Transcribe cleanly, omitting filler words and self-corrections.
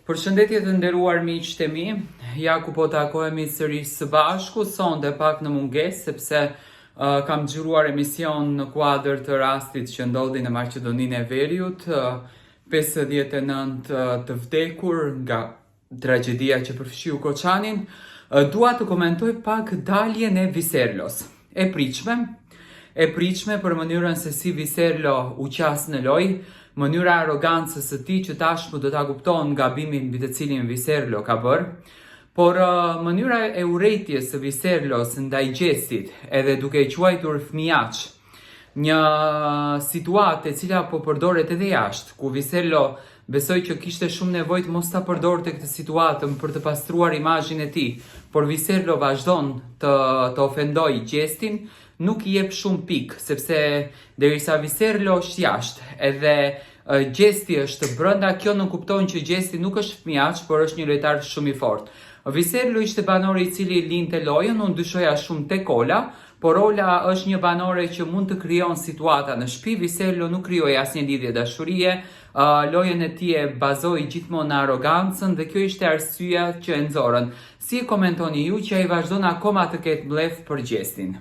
Përshëndetje të nderuar miq të mi, ja ku po takohemi sërish së bashku, sonte pak në mungesë sepse kam xhiruar emision në kuadër të rastit që ndodhi në Maqedoninë e Veriut, 59 të vdekur nga tragedia që përfshiu Koçanin. Dua të komentoj pak daljen e Viserlos. E pritshme për mënyrën se si Viserlo u qas në lojë, mënyra arrogancës së tij që tashmë do ta kupton gabimin mbi të cilin Viserlo ka bërë, por mënyra e urrejtjes së Viserlos ndaj Gjestit, edhe duke e quajtur fëmijaç, një situatë e cila po përdoret edhe jashtë, ku Viserlo besoj që kishte shumë nevojë të mos ta përdorte këtë situatën për të pastruar imazhin e tij, por Viserlo vazhdon të ofendojë Gjestin, nuk i jep shumë pikë, sepse derisa Viserlo është jashtë, edhe Gjesti është brenda, kjo nuk kupton që Gjesti nuk është fëmijaç, por është një lojtar shumë i fortë. Viserlo ishte banori i cili linte lojën, unë dyshoja shumë tek Ola, por Ola është një banore që mund të krijon situata në shtëpi. Viserlo nuk krijoi asnjë lidhje dashurie, lojën e tij e bazoi gjithmonë në arrogancën dhe kjo ishte arsyeja që e nxorën. Si e komentoni ju që ai vazhdon akoma të ketë mbledh për Gjestin?